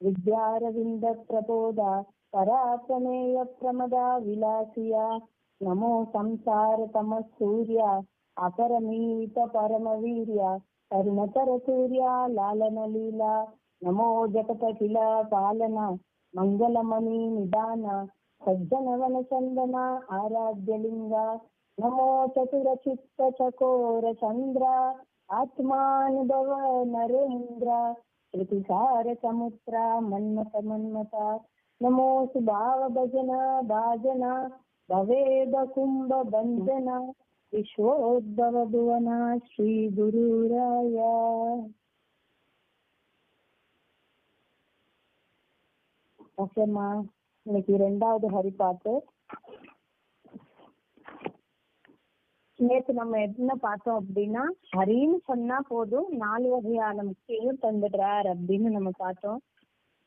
विद्यारविंद प्रबोधा पराप्रमेय प्रमदा विलासिया नमो संसार तमः सूर्या अपरमीत परमवीर्या करुणतर सूर्या लालन लीला नमो जगतखिल पालना मंगलमणि निदान सज्जनवन चंदना आराध्यलिंगा नमो चतुरचित्त चकोर चंद्र आत्मानुभव नरेंद्र श्रुतिसार समुद्रा मन्मथ मन्मथा नमो सुभाव भजन भाजना भवेद कुंभ बंधना विश्वोद्भव भुवना श्री गुरुराय. ஓகேம்மா, இன்னைக்கு 2வது ஹரிபாட்டு. நேற்று நம்ம என்ன பார்த்தோம் அப்படின்னா, ஹரின்னு சொன்னா போதும் 4 வகையான முக்தியும் தந்துடுறார் அப்படின்னு நம்ம பார்த்தோம்.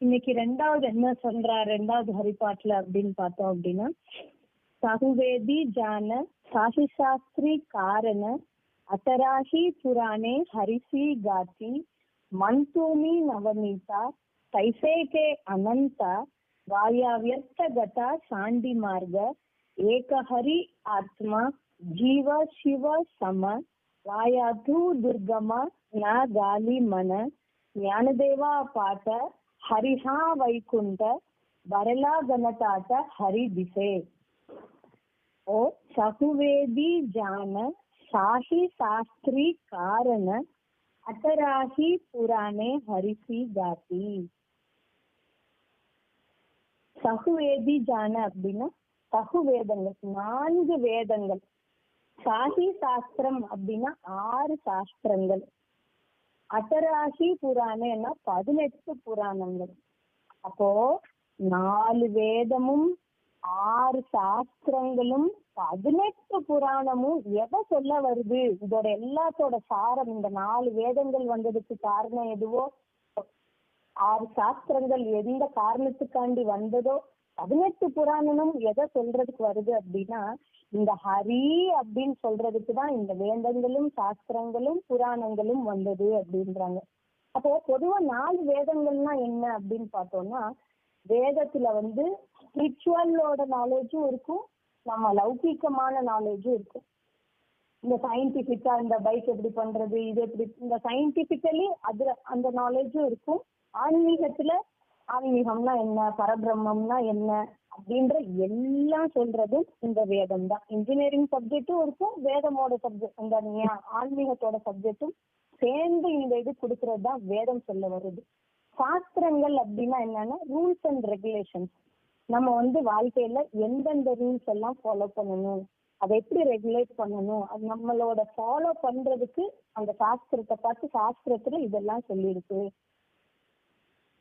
இன்னைக்கு 2வது என்ன சொல்றார் 2வது ஹரிபாட்டுல அப்படின்னு பார்த்தோம் அப்படின்னா, சகுவேதி ஜான சாஹி சாஸ்திரி காரண அத்தராஹி புராணே ஹரிசி காதி மந்தூமி நவநீதா தைசே கே அனந்த வாயாவியர்த்த கதா சாண்டி மார்க ஏக ஹரி ஆத்மா जीव शिव सम वायाधु दुर्गमा न गाली मन ज्ञानदेवा पाठ हरिहा वैकुंठ बरला गणतात हरि दिसे. ओ सहुवेदी जान साही शास्त्री कारण अतराही पुराणे हरिसी गाती. சகுவேதி ஜான அப்படின்னா சகுவேதங்கள் 4 வேதங்கள், சாஹி சாஸ்திரம் அப்படின்னா 6 சாஸ்திரங்கள், அட்டராசி புராணம்னா 18 புராணங்கள். அப்போ 4 வேதமும் 6 சாஸ்திரங்களும் 18 புராணமும் எதை சொல்ல வருது? இதோட எல்லாத்தோட சாரம், இந்த 4 வேதங்கள் வந்ததுக்கு காரணம் எதுவோ, 6 சாஸ்திரங்கள் எந்த காரணத்துக்காண்டி வந்ததோ, 18 புராணமும் எதை சொல்றதுக்கு வருது அப்படின்னா, இந்த ஹரி அப்படின்னு சொல்றதுக்கு தான் இந்த வேதங்களும் சாஸ்திரங்களும் புராணங்களும் வந்தது அப்படின்றாங்க. அப்போ பொதுவா 4 வேதங்கள்னா என்ன அப்படின்னு பார்த்தோம்னா, வேதத்துல ஸ்பிரிச்சுவலோட நாலேஜும் இருக்கும், நம்ம லௌகிகமான நாலேஜும் இருக்கும். இந்த சயின்டிபிக்கா இந்த பைக் எப்படி பண்றது, இது எப்படி, இந்த சயின்டிபிக்கலி அதுல அந்த நாலேஜும் இருக்கும். ஆன்மீகத்துல ஆன்மீகம்னா என்ன, பரபிரம்மம்னா என்ன அப்படின்ற எல்லாம் சொல்றதும் இந்த வேதம் தான். இன்ஜினியரிங் சப்ஜெக்டும் இருக்கும், வேதமோட சப்ஜெக்ட் இந்த ஆன்மீகத்தோட சப்ஜெக்டும் சேர்ந்து இந்த இது கொடுக்கறது தான் வேதம் சொல்ல வருது. சாஸ்திரங்கள் அப்படின்னா என்னன்னா ரூல்ஸ் அண்ட் ரெகுலேஷன்ஸ். நம்ம வாழ்க்கையில எந்தெந்த ரூல்ஸ் எல்லாம் ஃபாலோ பண்ணணும், அதை எப்படி ரெகுலேட் பண்ணணும், அது நம்மளோட ஃபாலோ பண்றதுக்கு அந்த சாஸ்திரத்தை பார்த்து சாஸ்திரத்துல இதெல்லாம் சொல்லியிருக்கு.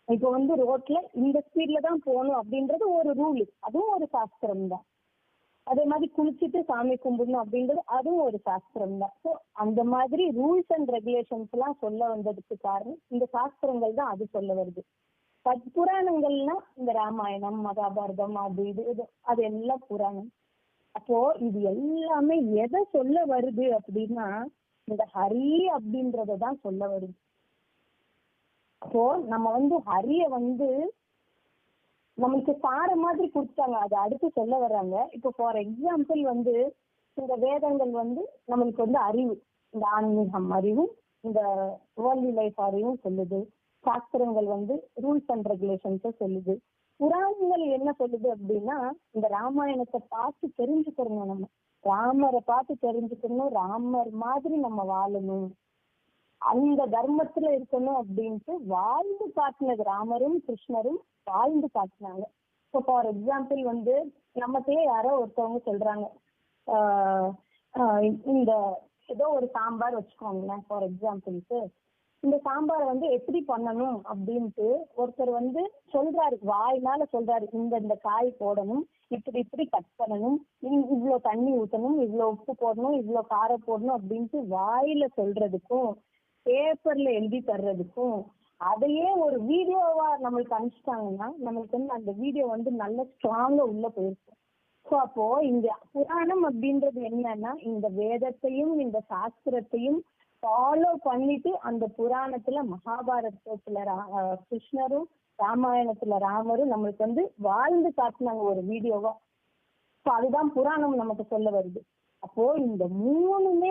இப்போ ரோட்ல இந்த ஸ்பீட்ல தான் போகணும் அப்படின்றது ஒரு ரூல், அதுவும் ஒரு சாஸ்திரம் தான். அதே மாதிரி குளிச்சுட்டு சாமி கும்பிடணும் அப்படின்றது அதுவும் ஒரு சாஸ்திரம் தான். ஸோ அந்த மாதிரி ரூல்ஸ் அண்ட் ரெகுலேஷன்ஸ் எல்லாம் சொல்ல வந்ததுக்கு காரணம் இந்த சாஸ்திரங்கள் தான் அது சொல்ல வருது. புராணங்கள்னா இந்த ராமாயணம் மகாபாரதம் அது இது அது எல்லாம் புராணம். அப்போ இது எல்லாமே எதை சொல்ல வருது அப்படின்னா, இந்த ஹரி அப்படின்றதான் சொல்ல வருது. அப்போ நம்ம ஹரிய நம்மளுக்கு சார மாதிரி கொடுத்தாங்க, அதை அடுத்து சொல்ல வர்றாங்க. இப்போ ஃபார் எக்ஸாம்பிள் இந்த வேதங்கள் நம்மளுக்கு அறிவு, இந்த ஆன்மீகம் அறிவும் இந்த வேர்ல்ட்லி லைஃப் அறிவும் சொல்லுது. சாஸ்திரங்கள் ரூல்ஸ் அண்ட் ரெகுலேஷன்ஸை சொல்லுது. புராணங்கள் என்ன சொல்லுது அப்படின்னா, இந்த ராமாயணத்தை பார்த்து தெரிஞ்சுக்கணும், நம்ம ராமரை பார்த்து தெரிஞ்சுக்கணும், ராமர் மாதிரி நம்ம வாழணும், அந்த தர்மத்துல இருக்கணும் அப்படின்ட்டு வாழ்ந்து காட்டினது ராமரும் கிருஷ்ணரும் வாழ்ந்து காட்டினாங்க. இப்போ ஃபார் எக்ஸாம்பிள் நம்மகிட்டயே யாரோ ஒருத்தவங்க சொல்றாங்க, இந்த ஏதோ ஒரு சாம்பார் வச்சுக்கோங்களேன் ஃபார் எக்ஸாம்பிளுக்கு, இந்த சாம்பாரை எப்படி பண்ணணும் அப்படின்ட்டு ஒருத்தர் சொல்றாரு, வாய்னால சொல்றாரு, இந்த காய் போடணும், இப்படி கட் பண்ணணும், இவ்வளோ தண்ணி ஊற்றணும், இவ்வளோ உப்பு போடணும், இவ்வளோ காரம் போடணும் அப்படின்ட்டு வாயில சொல்றதுக்கும் பேப்பர்ல எழுதி தர்றதுக்கும், அதையே ஒரு வீடியோவா நம்மளுக்கு அனுப்பிச்சிட்டாங்கன்னா நம்மளுக்கு அந்த வீடியோ நல்ல ஸ்ட்ராங்கா உள்ள போயிருக்கும். ஸோ அப்போ இந்த புராணம் அப்படின்றது என்னன்னா, இந்த வேதத்தையும் இந்த சாஸ்திரத்தையும் ஃபாலோ பண்ணிட்டு அந்த புராணத்துல மகாபாரதத்துல கிருஷ்ணரும் ராமாயணத்துல ராமரும் நம்மளுக்கு வந்து வாழ்ந்து காட்டினாங்க ஒரு வீடியோவா. அதுதான் புராணம் நமக்கு சொல்ல வருது. அப்போ இந்த மூணுமே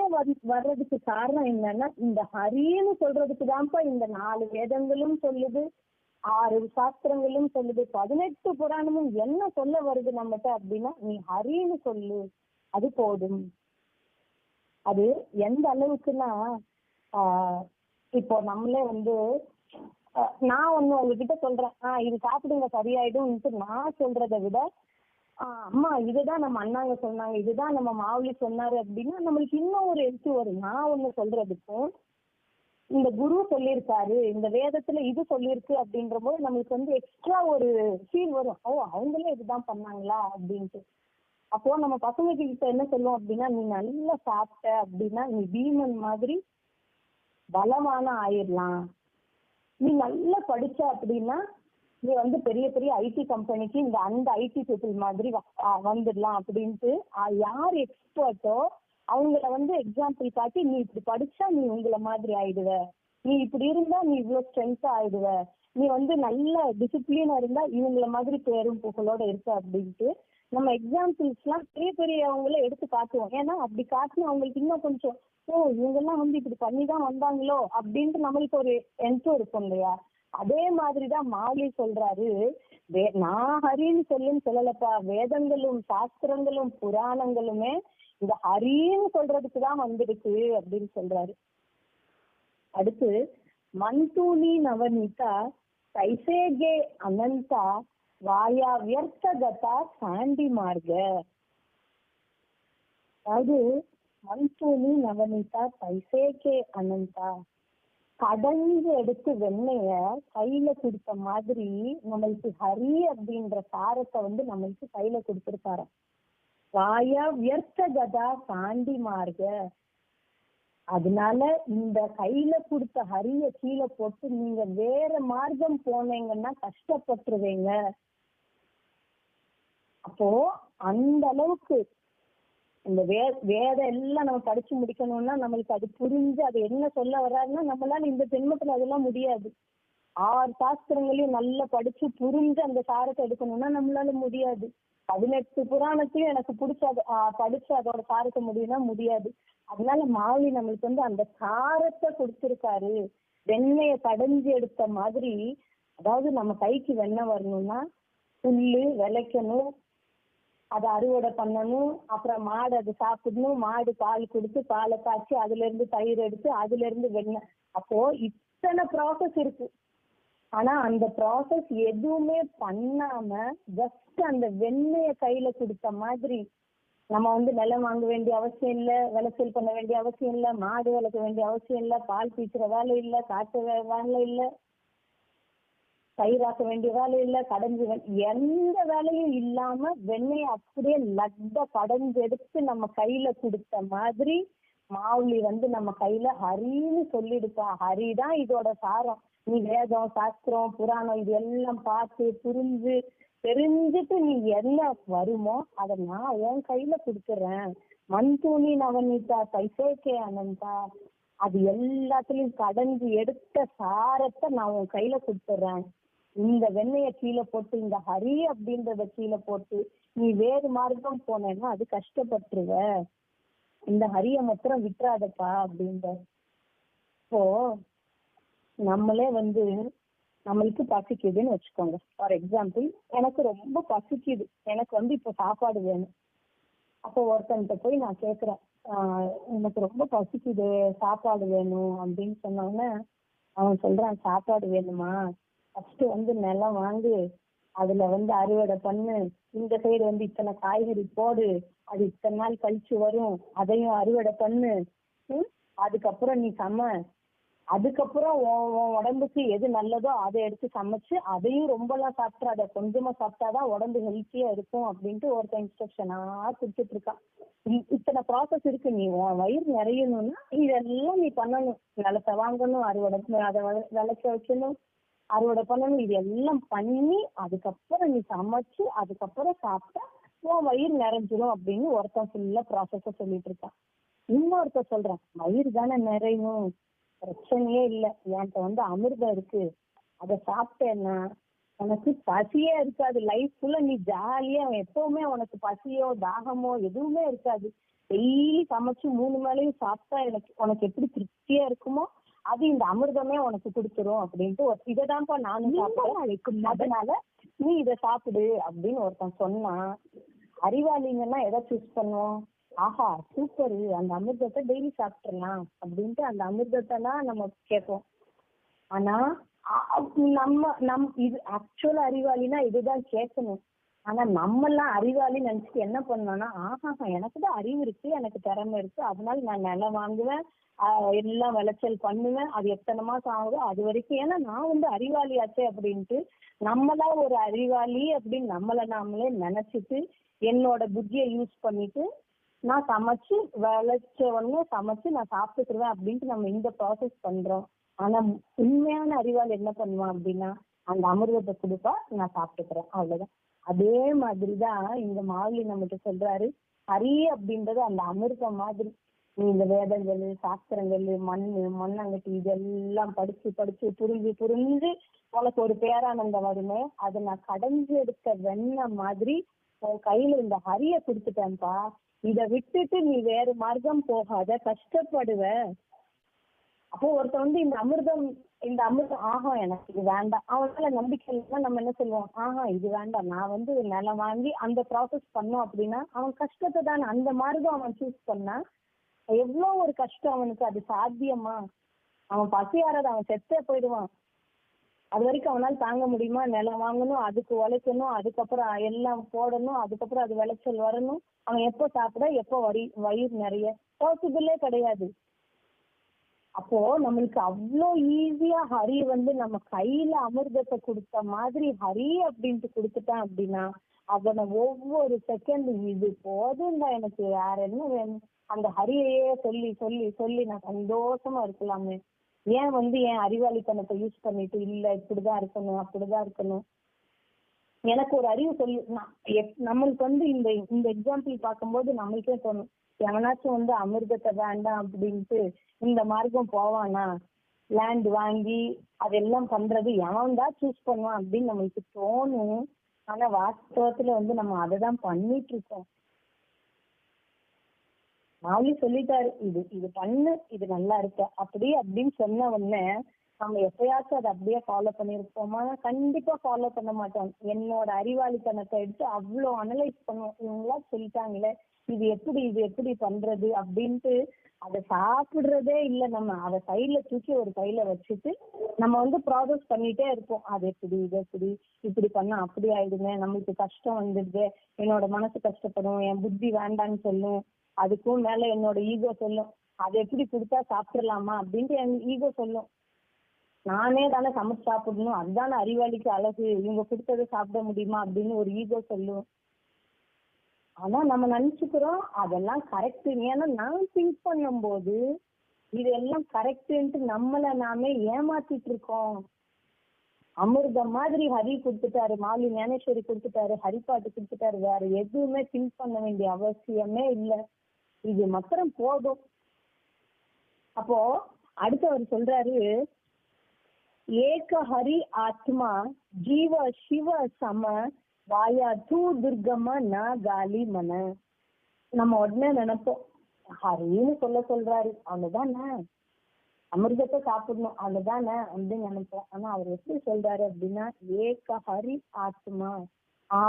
வர்றதுக்கு காரணம் என்னன்னா, இந்த ஹரின்னு சொல்றதுக்கு தான்ப்பா இந்த 4 வேதங்களும் சொல்லுது, 6 சாஸ்திரங்களும் சொல்லுது, 18 புராணமும் என்ன சொல்ல வருது நம்மகிட்ட அப்படின்னா, நீ ஹரின்னு சொல்லு, அது போதும். அது எந்த அளவுக்குன்னா, இப்போ நம்மளே வந்து நான் ஒண்ணு உங்ககிட்ட சொல்றேன், இது சாப்பிடுங்க சரியாயிடும் நான் சொல்றதை விட, அம்மா இதுதான் நம்ம அண்ணாங்க சொன்னாங்க, இதுதான் நம்ம மாவுளி சொன்னாரு அப்படின்னா நம்மளுக்கு இன்னும் ஒரு எழுத்து வரும். நான் ஒண்ணு சொல்றதுக்கும் இந்த குரு சொல்லியிருக்காரு, இந்த வேதத்துல இது சொல்லியிருக்கு அப்படின்ற போது நம்மளுக்கு வந்து எக்ஸ்ட்ரா ஒரு ஃபீல் வரும். அவங்களே இதுதான் பண்ணாங்களா அப்படின்ட்டு. அப்போ நம்ம பசங்க கிட்ட என்ன சொல்லுவோம் அப்படின்னா, நீ நல்லா சாப்பிட்ட அப்படின்னா நீ பீமன் மாதிரி பலமான ஆயிடலாம். நீ நல்லா படிச்ச அப்படின்னா நீ வந்து பெரிய பெரிய ஐடி கம்பெனிக்கு அந்த ஐடி பீப்புள் மாதிரி வந்துடலாம் அப்படின்ட்டு யார் எக்ஸ்பர்ட்டோ அவங்கள வந்து எக்ஸாம்பிள் காட்டி, நீ இப்படி படிச்சா நீ உங்களை மாதிரி ஆயிடுவ, நீ இப்படி இருந்தா நீ இவ்வளவு ஸ்ட்ரென்த்தா ஆயிடுவ, நீ வந்து நல்ல டிசிப்ளினா இருந்தா இவங்கள மாதிரி பேரும் புகழோட இருக்க அப்படின்ட்டு நம்ம எக்ஸாம்பிள்ஸ் எல்லாம் பெரிய பெரிய அவங்கள எடுத்து காட்டுவோம். ஏன்னா அப்படி காட்டினா அவங்களுக்கு இன்னும் கொஞ்சம் இவங்கெல்லாம் வந்து இப்படி பண்ணிதான் வந்தாங்களோ அப்படின்ட்டு நம்மளுக்கு ஒரு என்ட்ரோ இருக்கும் இல்லையா. அதே மாதிரிதான் மாவுளி சொல்றாரு, நான் ஹரின்னு சொல்லுன்னு சொல்லலப்பா, வேதங்களும் சாஸ்திரங்களும் புராணங்களுமே இந்த ஹரின்னு சொல்றதுக்குதான் வந்திருக்கு அப்படின்னு சொல்றாரு. அடுத்து மந்தூனி நவநீதா கைசேகே அனந்தா வாயா வியர்த்தகதா சாண்டி மார்க. அதாவது மந்தூனி நவநீதா கைசேகே அனந்தா, கடந்து எடுத்து வெண்ணைய கையில கொடுத்த மாதிரி நம்மளுக்கு ஹரி அப்படின்ற சாரத்தை வந்து நம்மளுக்கு கையில கொடுத்திருக்காரு. வாயா வியர்த்த கதா சாண்டி மார்க. அதனால இந்த கையில கொடுத்த ஹரிய கீழே போட்டு நீங்க வேற மார்க்கம் போனீங்கன்னா கஷ்டப்பட்டுருவீங்க. அப்போ அந்த அளவுக்கு இந்த வேதம் எல்லாம் நம்ம படிச்சு முடிக்கணும்னா நம்மளுக்கு அது புரிஞ்சு அது என்ன சொல்ல வர்றாருன்னா நம்மளால இந்த ஜென்மத்துல அதெல்லாம் முடியாது. 6 சாஸ்திரங்களையும் நல்லா படிச்சு புரிஞ்சு அந்த சாரத்தை எடுக்கணும்னா நம்மளால முடியாது. 18 புராணத்தையும் எனக்கு படிச்சு அதோட சாரத்தை முடியும்னா முடியாது. அதனால மாவுளி நம்மளுக்கு வந்து அந்த சாரத்தை கொடுத்திருக்காரு. வெண்ணைய கடைஞ்சி எடுத்த மாதிரி, அதாவது நம்ம கைக்கு வெண்ணெய் வரணும்னா புல்லு விளைக்கணும், அதை அறுவடை பண்ணணும், அப்புறம் மாடு அது சாப்பிடணும், மாடு பால் கொடுத்து பாலை காய்ச்சி அதுல இருந்து தயிர் எடுத்து அதுல இருந்து வெண்ணெய். அப்போ இத்தனை ப்ராசஸ் இருக்கு. ஆனா அந்த ப்ராசஸ் எதுவுமே பண்ணாம ஜஸ்ட் அந்த வெண்ணெய கையில கொடுத்த மாதிரி நம்ம வந்து நிலம் வாங்க வேண்டிய அவசியம் இல்லை, விளைச்சல் பண்ண வேண்டிய அவசியம் இல்லை, மாடு வளர்க்க வேண்டிய அவசியம் இல்லை, பால் பீச்சுற வேலை இல்லை, காய்ச்ச வேலை இல்லை, தயிராக்க வேண்டிய வேலை இல்ல, கடைஞ்சு எந்த வேலையும் இல்லாம வெண்ணெயை அப்படியே லட்ட கடைஞ்செடுத்து நம்ம கையில கொடுத்த மாதிரி மாவுளி வந்து நம்ம கையில ஹரின்னு சொல்லிடுப்பா. ஹரிதான் இதோட சாரம். நீ வேதம் சாஸ்திரம் புராணம் இது எல்லாம் பார்த்து புரிஞ்சு தெரிஞ்சுட்டு நீ என்ன வருமோ அதை நான் உன் கையில கொடுத்துறேன். மண்தூணி நவநீதா கைசேக்கே அனந்தா, அது எல்லாத்துலயும் கடைஞ்சு எடுத்த சாரத்தை நான் உன் கையில கொடுத்துறேன். இந்த வெண்ணைய கீழே போட்டு இந்த ஹரி அப்படின்றத கீழே போட்டு நீ வேறு மார்க்கம் போனேன்னா அது கஷ்டப்பட்டுருவ, இந்த ஹரிய மாத்திரம் விட்டுறாதப்பா அப்படின்ற. இப்போ நம்மளே வந்து நம்மளுக்கு பசிக்குதுன்னு வச்சுக்கோங்க. ஃபார் எக்ஸாம்பிள், எனக்கு ரொம்ப பசிக்குது, எனக்கு வந்து இப்போ சாப்பாடு வேணும். அப்போ ஒருத்தன்கிட்ட போய் நான் கேட்குறேன், எனக்கு ரொம்ப பசிக்குது சாப்பாடு வேணும் அப்படின்னு சொன்னோன்னே அவன் சொல்றான், சாப்பாடு வேணுமா, ஃபர்ஸ்ட் வந்து நிலம் வாங்கு, அதுல வந்து அறுவடை பண்ணு, இந்த சைடு வந்து இத்தனை காய்கறி போடு, அது இத்தனை நாள் கழிச்சு வரும், அதையும் அறுவடை பண்ணு, அதுக்கப்புறம் நீ அதுக்கப்புறம் உடம்புக்கு எது நல்லதோ அதை எடுத்து சமைச்சு அதையும் ரொம்பலாம் சாப்பிட்றாத, கொஞ்சமா சாப்பிட்டாதான் உடம்பு ஹெல்த்தியா இருக்கும் அப்படின்ட்டு ஒருத்தன் இன்ஸ்ட்ரக்ஷனா கொடுத்துட்டு இருக்கான். இத்தனை ப்ராசஸ் இருக்கு. நீ வயிறு நிறையணும்னா இதெல்லாம் நீ பண்ணணும். நிலத்தை வாங்கணும், அதை விளைக்க வைக்கணும், அறுவடை பண்ணணும், இது எல்லாம் பண்ணி அதுக்கப்புறம் நீ சமைச்சு அதுக்கப்புறம் சாப்பிட்டா உன் வயிறு நிறைஞ்சிடும் அப்படின்னு ஒருத்தன் ஃபுல்லா ப்ராசஸ சொல்லிட்டு இருக்கான். இன்னொருத்த சொல்றான், வயிறு தானே நிறையணும், பிரச்சனையே இல்லை, என்கிட்ட வந்து அமிர்தம் இருக்கு, அதை சாப்பிட்டேன்னா உனக்கு பசியே இருக்காது. லைஃப் ஃபுல்லா நீ ஜாலியா எப்பவுமே உனக்கு பசியோ தாகமோ எதுவுமே இருக்காது. டெய்லி சமைச்சு 3 வேளையும் சாப்பிட்டா உனக்கு எப்படி திருப்தியா இருக்குமோ அது இந்த அமிர்தமே உனக்கு கொடுத்துரும் அப்படின்ட்டு இததான்ப்பா நானும் சாப்பிடுறேன், அதனால நீ இதை சாப்பிடு அப்படின்னு ஒருத்தன் சொன்னான். அறிவாளிங்கன்னா எதை சூஸ் பண்ணுவோம்? ஆஹா சூப்பரு, அந்த அமிர்தத்தை டெய்லி சாப்பிட்டுறலாம் அப்படின்ட்டு அந்த அமிர்தத்தை தான் நம்ம கேட்போம். ஆனா இது ஆக்சுவலா அறிவாளினா இதுதான் கேட்கணும். ஆனா நம்ம எல்லாம் அறிவாளி நினைச்சிட்டு என்ன பண்ணோம்னா, ஆஹா எனக்கு தான் அறிவு இருக்கு, எனக்கு திறமை இருக்கு, அதனால நான் நிலம் வாங்குவேன், எல்லாம் விளைச்சல் பண்ணுவேன், அது எத்தனை மாசம் ஆகுதோ அது வரைக்கும், ஏன்னா நான் அறிவாளி ஆச்சே அப்படின்ட்டு நம்மளா ஒரு அறிவாளி அப்படின்னு நம்மள நாமளே நினைச்சிட்டு என்னோட புத்தியை யூஸ் பண்ணிட்டு நான் சமைச்சு விளைச்ச உடனே சமைச்சு நான் சாப்பிட்டுக்குருவேன் அப்படின்ட்டு நம்ம இந்த ப்ராசஸ் பண்றோம். ஆனா உண்மையான அறிவாளி என்ன பண்ணுவான் அப்படின்னா, அந்த அமிர்தத்தை கொடுப்பா, நான் சாப்பிட்டுக்கிறேன், அவ்வளவுதான். அதே மாதிரிதான் இந்த மாவுளி நம்மகிட்ட சொல்றாரு, ஹரி அப்படின்றது அந்த அமிர்தம் மாதிரி. நீ இந்த வேதங்கள் சாஸ்திரங்கள் மண்ணங்கட்டி இதெல்லாம் படிச்சு படிச்சு புரிஞ்சு புரிஞ்சு உனக்கு ஒரு பேரானந்தம் வருமே, அதை நான் கடைஞ்சு எடுத்த வெண்ணெய் மாதிரி உன் கையில இந்த ஹரிய கொடுத்துட்டேன்ப்பா, இதை விட்டுட்டு நீ வேற மார்க்கம் போகாத, கஷ்டப்படுவ. அப்போ ஒருத்த இந்த அமிர்தம் ஆஹா எனக்கு இது வேண்டாம், அவனால நம்பிக்கை இல்லைன்னா நம்ம என்ன சொல்லுவோம், ஆஹா இது வேண்டாம், நான் நிலம் வாங்கி அந்த ப்ராசஸ் பண்ணோம் அப்படின்னா அவன் கஷ்டத்தை தானே அந்த மார்க்கம் அவன் சூஸ் பண்ணா எவ்வளவு ஒரு கஷ்டம் அவனுக்கு, அது சாத்தியமா? அவன் பசியாரது, அவன் செத்தே போயிடுவான். அது வரைக்கும் அவனால தாங்க முடியுமா? நிலம் வாங்கணும், அதுக்கு உழைக்கணும், அதுக்கப்புறம் எல்லாம் போடணும், அதுக்கப்புறம் அது விளைச்சல் வரணும், அவன் எப்போ சாப்பிட எப்போ வயிறு நிறைய, பாசிபிளே கிடையாது. அப்போ நம்மளுக்கு அவ்வளோ ஈஸியா ஹரி நம்ம கையில அமிர்தத்தை கொடுத்த மாதிரி ஹரி அப்படின்ட்டு கொடுத்துட்டான் அப்படின்னா அவனை ஒவ்வொரு செகண்ட் இது போதும் தான், எனக்கு வேற என்ன வேணும், அந்த ஹரியையே சொல்லி சொல்லி சொல்லி நான் சந்தோஷமா இருக்கலாமே. ஏன் என் அறிவாளித்தனத்தை யூஸ் பண்ணிட்டு இல்ல இப்படிதான் இருக்கணும் அப்படிதான் இருக்கணும். எனக்கு ஒரு அறிவு சொல்லி நம்மளுக்கு இந்த எக்ஸாம்பிள் பார்க்கும்போது நம்மளுக்கே தோணும், எவனாச்சும் அமிர்தத்தை வேண்டாம் அப்படின்ட்டு இந்த மார்க்கம் போவானா? லேண்ட் வாங்கி அதெல்லாம் பண்றது எவன் தான் சூஸ் பண்ணுவான் அப்படின்னு நம்மளுக்கு தோணும். ஆனா வாஸ்தவத்துல நம்ம அதை தான் பண்ணிட்டு இருக்கோம். மாவுளி சொல்லிட்டாரு, இது பண்ணு, இது நல்லா இருக்க அப்படி அப்படின்னு சொன்ன உடனே நம்ம எப்பயாச்சும் அதை அப்படியே ஃபாலோ பண்ணிருப்போமா? கண்டிப்பா ஃபாலோ பண்ண மாட்டோம். என்னோட அறிவாளித்தனத்தை எடுத்து அவ்வளவு அனலைஸ் பண்ணுவோம், இவங்களா சொல்லிட்டாங்களே இது எப்படி பண்றது அப்படின்ட்டு அதை சாப்பிடுறதே இல்ல. நம்ம அதை சைட்ல தூக்கி ஒரு கையில வச்சுட்டு நம்ம ப்ராசஸ் பண்ணிட்டே இருப்போம். அது எப்படி இது எப்படி இப்படி பண்ணா அப்படி ஆயிடுங்க, நம்மளுக்கு கஷ்டம் வந்துடுது, என்னோட மனசு கஷ்டப்படும், என் புத்தி வேண்டான்னு சொல்லும், அதுக்கும் மேல என்னோட ஈகோ சொல்லும் அதை எப்படி கொடுத்தா சாப்பிடலாமா அப்படின்ட்டு என் ஈகோ சொல்லும். நானே தானே சமைச்சு சாப்பிடணும், அதுதானே அறிவாளிக்கு அழகு, இவங்க கொடுத்ததை சாப்பிட முடியுமா அப்படின்னு ஒரு ஈகோ சொல்லும். ஆனா நம்ம நினைச்சுக்கிறோம் அதெல்லாம் கரெக்ட். ஏன்னா நான் திங்க் பண்ணும் போது இதெல்லாம் கரெக்ட்ன்ட்டு நம்மள நாமே ஏமாத்திட்டு இருக்கோம். அமிர்தம் மாதிரி ஹரி கொடுத்துட்டாரு, மாலி ஞானேஸ்வரி கொடுத்துட்டாரு, ஹரிப்பாட்டு கொடுத்துட்டாரு, வேற எதுவுமே திங்க் பண்ண வேண்டிய அவசியமே இல்லை, இது மாத்திரம் போதும். அப்போ அடுத்தவர் சொல்றாரு, ஏக ஹரி ஆத்மா ஜீவ சிவ சம வாயா தூ துர்கமா ந காலி மன. நம்ம உடனே நினைப்போம் ஹரின்னு சொல்றாரு அவ்வளவுதானே, அமிர்தத்தை சாப்பிடணும் அவ்வளவுதானே அப்படின்னு நினைப்போம். ஆனா அவர் எப்படி சொல்றாரு அப்படின்னா, ஏக ஹரி ஆத்மா,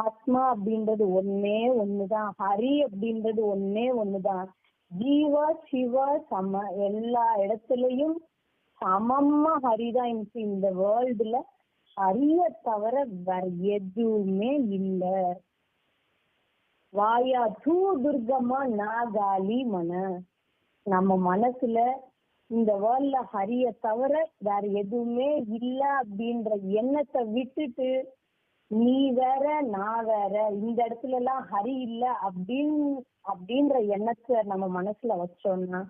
ஆத்மா அப்படின்றது ஒன்னே ஒண்ணுதான், ஹரி அப்படின்றது ஒன்னே ஒண்ணுதான், ஜீவ சிவ சம எல்லா இடத்துலயும் சமமா ஹரிதான். இந்த வேர்ல்டுல ஹரிய தவிர வேற எதுவுமே இல்ல. வாயா தூ துர்கமா நாகாலி மன, நம்ம மனசுல இந்த வேர்ல்ட்ல ஹரிய தவிர வேற எதுவுமே இல்ல அப்படின்ற எண்ணத்தை விட்டுட்டு நீ வேற நான் வேற, இந்த இடத்துல எல்லாம் ஹரி இல்ல அப்படின்ற எண்ணத்தை நம்ம மனசுல வச்சோம்னா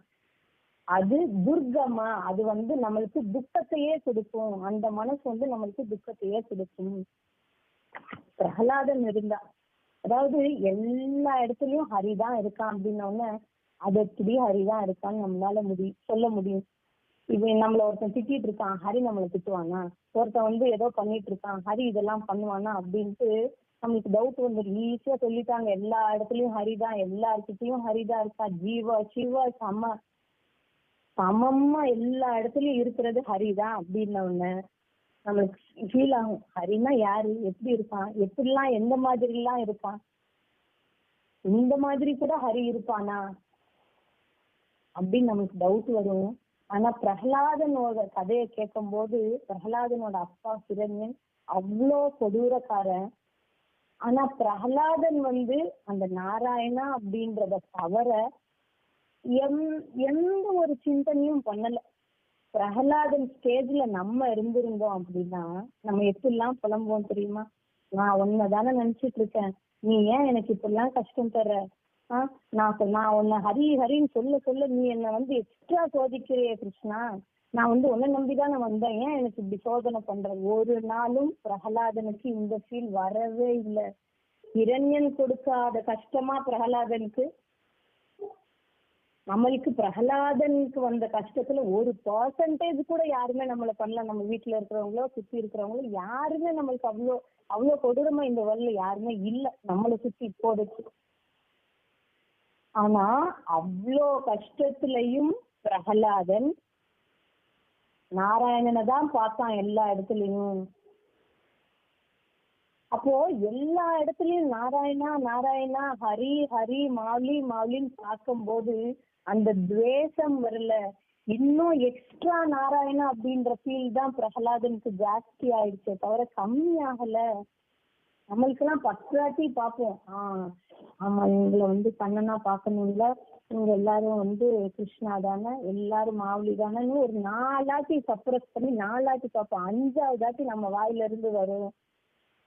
அது துர்கமா, அது நம்மளுக்கு துக்கத்தையே கொடுக்கும். அந்த மனசு நம்மளுக்கு துக்கத்தையே கொடுக்கும். பிரகலாதன் இருந்தா, அதாவது எல்லா இடத்துலயும் ஹரிதான் இருக்கான் அப்படின்னோடனே அது எப்படி ஹரிதான் இருக்கான்னு நம்மளால சொல்ல முடியும். இது நம்மள ஒருத்தன் திட்டிட்டு இருக்கான், ஹரி நம்மளை திட்டுவானா? ஒருத்தன் வந்து ஏதோ பண்ணிட்டு இருக்கான், ஹரி இதெல்லாம் பண்ணுவானா அப்படின்ட்டு நம்மளுக்கு டவுட் வந்துடும். ஈஸியா சொல்லிட்டாங்க, எல்லா இடத்துலயும் ஹரிதான், எல்லார்கிட்டயும் ஹரிதான் இருக்கா, ஜீவா சிவா சமமா எல்லா இடத்துலயும் இருக்கிறது ஹரிதான் அப்படின்ன உடனே நம்மளுக்கு ஃபீல் ஆகும், ஹரினா யாரு, எப்படி இருப்பான், எப்படிலாம் எந்த மாதிரி எல்லாம் இருப்பான், இந்த மாதிரி கூட ஹரி இருப்பானா அப்படின்னு நமக்கு டவுட் வரும். ஆனா பிரகலாதனோட கதையை கேட்கும் போது, பிரகலாதனோட அப்பா ஹிரண்யன் அவ்வளோ கொடூரக்காரன். ஆனா பிரகலாதன் வந்து அந்த நாராயணா அப்படின்றத தவிர எந்த ஒரு சிந்தனையும் பண்ணல. பிரகலாதன் ஸ்டேஜ்ல நம்ம இருந்திருந்தோம் அப்படின்னா நம்ம எப்படிலாம் புலம்புவோம் தெரியுமா? நான் உன்னதானே நினைச்சிட்டு இருக்கேன், நீ ஏன் எனக்கு இப்படிலாம் கஷ்டம் தர்ற, நான் உன்னை ஹரி ஹரின்னு சொல்ல சொல்ல நீ என்னை வந்து எக்ஸ்ட்ரா சோதிக்கிறியே கிருஷ்ணா, நான் வந்து உன்னை நம்பிதான் நான் வந்தேன், ஏன் எனக்கு இப்படி சோதனை பண்ற? ஒரு நாளும் பிரகலாதனுக்கு இந்த ஃபீல் வரவே இல்லை. ஹிரண்யன் கொடுக்காத கஷ்டமா பிரகலாதனுக்கு? நம்மளுக்கு பிரகலாதனுக்கு வந்த கஷ்டத்துல 1% கூட யாருமே நம்மளை பண்ணல. நம்ம வீட்டுல இருக்கிறவங்களோ சுத்தி இருக்கிறவங்களோ யாருமே நம்மளுக்கு அவ்வளோ கொடூரமா இந்த வேர்ல்ட்ல யாருமே இல்ல நம்மளை சுத்தி இப்போதைக்கு. ஆனா அவ்வளோ கஷ்டத்துலயும் பிரகலாதன் நாராயணனை தான் பார்த்தான் எல்லா இடத்துலயும். அப்போ எல்லா இடத்துலயும் நாராயணா நாராயணா, ஹரி ஹரி, மாவுலி மாவுலின்னு பார்க்கும் போது அந்த துவேஷம் வரல, இன்னும் எக்ஸ்ட்ரா நாராயணா அப்படின்ற ஃபீல் தான் பிரகலாதனுக்கு ஜாஸ்தி ஆயிடுச்சே தவிர கம்மி ஆகல. நம்மளுக்கு எல்லாம் 10 வாட்டி பார்ப்போம், ஆமா இவங்களை வந்து கண்ணனா பார்க்கணும்ல, இவங்க எல்லாரும் வந்து கிருஷ்ணா தானே, எல்லாரும் மாவுலி தானேன்னு ஒரு 4 வாட்டி சப்ரஸ் பண்ணி 4 வாட்டி பார்ப்போம். 5வது வாட்டி நம்ம வாயில இருந்து வரும்.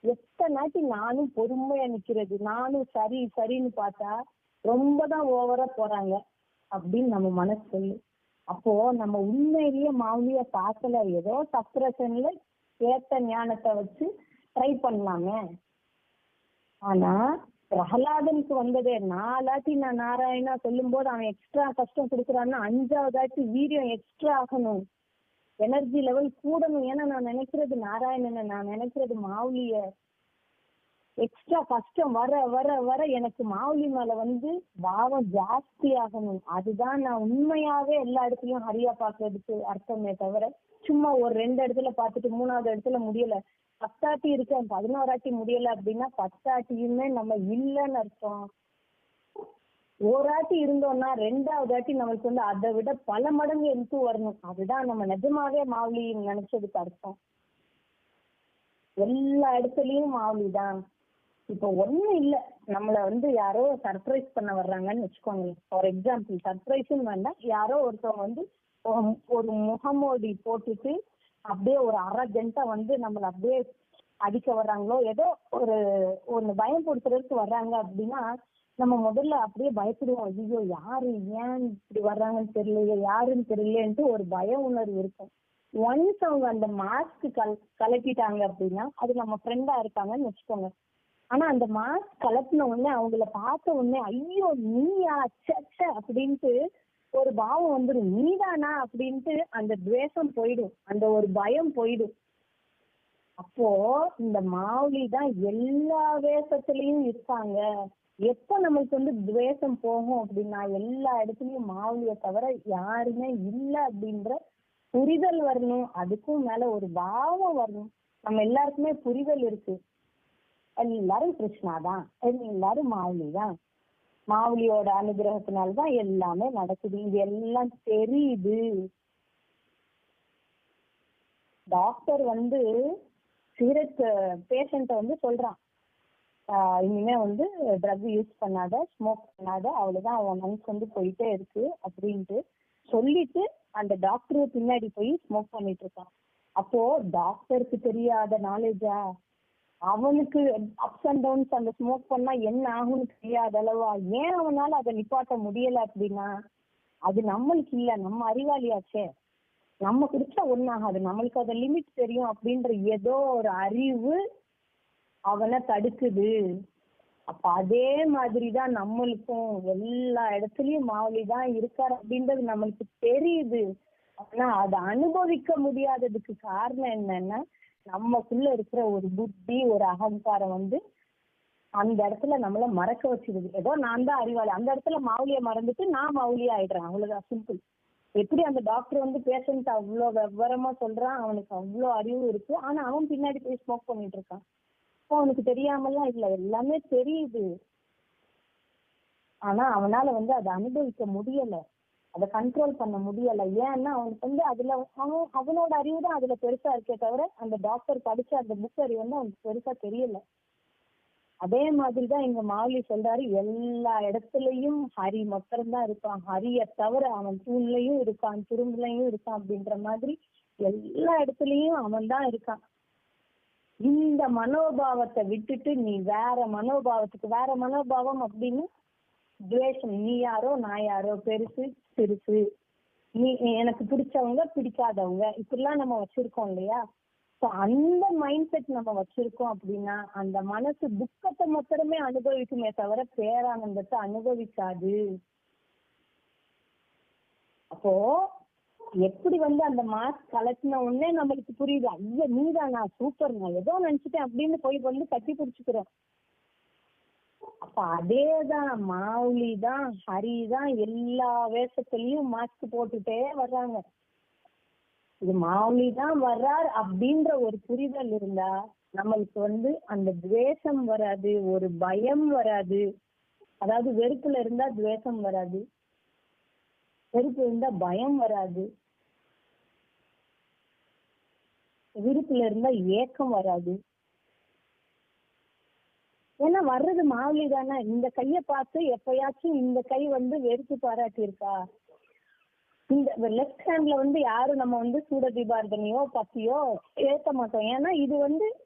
எத்தனாட்டி நானும் பொறுமையா நிக்கிறது, நானும் சரி சரின்னு பார்த்தா ரொம்பதான் ஓவரா போறாங்க அப்படின்னு நம்ம மனசு சொல்லு. அப்போ நம்ம உண்மையிலேயே மாவுலிய பார்க்கல, ஏதோ சப்ரஷன்ல ஏத்த ஞானத்தை வச்சு ட்ரை பண்ணலாமே. ஆனா பிரகலாதனுக்கு வந்ததே 4 வாட்டி நான் நாராயணா சொல்லும் போது அவன் எக்ஸ்ட்ரா கஷ்டம் கொடுக்குறான்னா 5வது வாட்டி வீரியம் எக்ஸ்ட்ரா ஆகணும், எனர்ஜி லெவல் கூடணும். ஏன்னா நான் நினைக்கிறது நாராயணனை, நான் நினைக்கிறது மாவுலிய. எக்ஸ்ட்ரா கஷ்டம் வர வர வர எனக்கு மாவுலி மேல வந்து பாவம் ஜாஸ்தி ஆகணும். அதுதான் நான் உண்மையாவே எல்லா இடத்துலயும் ஹரியா பாக்குறதுக்கு அர்த்தமே தவிர சும்மா ஒரு 2 இடத்துல பார்த்துட்டு 3வது இடத்துல முடியல, 10 வாட்டி இருக்கேன் 11 வாட்டி முடியல அப்படின்னா 10 வாட்டியுமே நம்ம இல்லைன்னு அர்த்தம். ஒரு வாட்டி இருந்தோம்னா 2வது வாட்டி நம்மளுக்கு வந்து அதை விட பல மடங்கு எடுத்து வரணும். அதுதான் நம்ம நிஜமாவே மாவுலி நினைச்சதுக்கு அர்த்தம். எல்லா இடத்துலயும் மாவுலி தான். இப்போ ஒண்ணும் இல்ல, நம்மள வந்து யாரோ சர்ப்ரைஸ் பண்ண வர்றாங்கன்னு வச்சுக்கோங்க. ஃபார் எக்ஸாம்பிள் சர்ப்ரைஸ்ன்னு வேண்டாம், யாரோ ஒருத்தவங்க வந்து ஒரு முகமூடி போட்டுட்டு அப்படியே ஒரு அரஜென்ட்டா வந்து நம்மள அப்படியே அடிக்க வர்றாங்களோ, ஏதோ ஒன்னு பயம் கொடுத்துறதுக்கு வர்றாங்க அப்படின்னா நம்ம முதல்ல அப்படியே பயப்படுவோம். ஐயோ யாரு, ஏன் இப்படி வர்றாங்கன்னு தெரியலையே, யாருன்னு தெரியலேன்ட்டு ஒரு பய உணர்வு இருக்கும். ஒன்ஸ் அவங்க அந்த மாஸ்க் கலட்டிட்டாங்க அப்படின்னா அது நம்ம ஃப்ரெண்டா இருக்காங்கன்னு வச்சுக்கோங்க. ஆனா அந்த மாஸ்க் கலட்டின உடனே அவங்கள பார்த்த உடனே ஐயோ நீயா சச்ச அப்படின்ட்டு ஒரு பாவம் வந்துடும், நீதானா அப்படின்ட்டு அந்த துவேஷம் போயிடும், அந்த ஒரு பயம் போயிடும். அப்போ இந்த மாவுலி தான் எல்லா வேஷத்துலயும் இருக்காங்க. எப்ப நம்மளுக்கு வந்து துவேஷம் போகும் அப்படின்னா எல்லா இடத்துலயும் மாவுலிய தவிர யாருமே இல்லை அப்படின்ற புரிதல் வரணும். அதுக்கும் மேல ஒரு பாவம் வரணும். நம்ம எல்லாருக்குமே புரிதல் இருக்கு, எல்லாரும் கிருஷ்ணா தான், எல்லாரும் மாவுலி தான், மாவுலியோட அனுகிரகத்தினால்தான் எல்லாமே நடக்குது, இது எல்லாம் தெரியுது. டாக்டர் வந்து சிகரெட் பேஷண்ட வந்து சொல்றான், இனிமே வந்து ட்ரக் யூஸ் பண்ணாத, ஸ்மோக் பண்ணாத, அவ்வளவுதான் அவன் மனசு வந்து போயிட்டே இருக்கு அப்படின்ட்டு சொல்லிட்டு அந்த டாக்டர் பின்னாடி போய் ஸ்மோக் பண்ணிட்டு இருக்கான். அப்போ டாக்டருக்கு தெரியாத நாலேஜா, அவனுக்கு அப்ஸ் அண்ட் டவுன்ஸ் அந்த ஸ்மோக் பண்ணா என்ன ஆகும்னு தெரியாத அளவா, ஏன் அவனால அதை நிப்பாட்ட முடியல அப்படின்னா அது நம்மளுக்கு இல்ல, நம்ம அறிவாளியாச்சே, நம்ம குடிச்சா ஒன்னாகாது, நம்மளுக்கு அதை லிமிட் தெரியும் அப்படின்ற ஏதோ ஒரு அறிவு அவனை தடுக்குது. அப்ப அதே மாதிரிதான் நம்மளுக்கும் எல்லா இடத்துலயும் மாவுலி தான் இருக்காரு அப்படின்றது நம்மளுக்கு தெரியுது. ஆனா அதை அனுபவிக்க முடியாததுக்கு காரணம் என்னன்னா, நமக்குள்ள இருக்கிற ஒரு புத்தி, ஒரு அகங்காரம் அந்த இடத்துல நம்மள மறக்க வச்சிருது. ஏதோ நான் தான் அறிவாளி, அந்த இடத்துல மாவுலிய மறந்துட்டு நான் மாவுலியா ஆயிடுறேன், அவ்வளவுதான், சிம்பிள். எப்படி அந்த டாக்டர் பேஷண்ட் அவ்வளோ விவரமா சொல்றான், அவனுக்கு அவ்வளோ அறிவு இருக்கு, ஆனா அவன் பின்னாடி போய் ஸ்மோக் பண்ணிட்டு இருக்கான். அவனுக்கு தெரியாமலாம் இல்ல, எல்லாமே தெரியுது. ஆனா அவனால அதை அனுபவிக்க முடியல, அதை கண்ட்ரோல் பண்ண முடியல. ஏன்னா அவனுக்கு அதுல அவனோட அறிவு தான் அதுல பெருசா இருக்கே தவிர, அந்த டாக்டர் படிச்ச அந்த புக் அறிவு அவனுக்கு பெருசா தெரியல. அதே மாதிரிதான் இங்க மாவுலி சொல்றாரு, எல்லா இடத்துலயும் ஹரி மாத்திரம்தான் இருக்கான், ஹரிய தவிர அவன் தூண்லயும் இருக்கான், துரும்புலையும் இருக்கான் அப்படின்ற மாதிரி எல்லா இடத்துலயும் அவன் தான் இருக்கான். இந்த மனோபாவத்தை விட்டுட்டு நீ வேற மனோபாவத்துக்கு, வேற மனோபாவம் அப்படின்னு துவேஷம், நீ யாரோ நான் யாரோ, பெருசு சிறுசு, நீ எனக்கு பிடிச்சவங்க பிடிக்காதவங்க, இப்படிலாம் நம்ம வச்சிருக்கோம் இல்லையா? அந்த மைண்ட் செட் நம்ம வச்சிருக்கோம் அப்படின்னா அந்த மனசு துக்கத்தை மாத்திரமே அனுபவிக்குமே தவிர பேரானந்தத்தை அனுபவிக்காது. அப்போ எப்படி அந்த மாஸ்க் கலட்டின உடனே நம்மளுக்கு புரியுது, ஐயா நீதானா, சூப்பர், நான் ஏதோ நினைச்சிட்டேன் அப்படின்னு போய் கட்டி பிடிச்சுக்கிறோம். அப்ப அதேதான் மாவுலி தான், ஹரி தான் எல்லா வேஷத்துலயும் மாஸ்க் போட்டுட்டே வர்றாங்க. இது மாவுலி தான் வர்றார் அப்படின்ற ஒரு புரிதல் இருந்தா நம்மளுக்கு அந்த துவேஷம் வராது, ஒரு பயம் வராது. அதாவது வெறுப்புல இருந்தா துவேஷம் வராது, வெறுப்பு இருந்தா பயம் வராது, விருப்புல இருந்தா ஏக்கம் வராது. ஏன்னா வர்றது மாவுலி தானே. இந்த கைய பார்த்து எப்பயாச்சும் இந்த கை வெறுப்பு பாராட்டி இருக்கா? இந்த லெஃப்ட் ஹேண்ட்ல யாரும் நம்ம சூட தீபார்த்தனையோ பத்தியோ ஏத்த மாட்டோம். ஏன்னா இது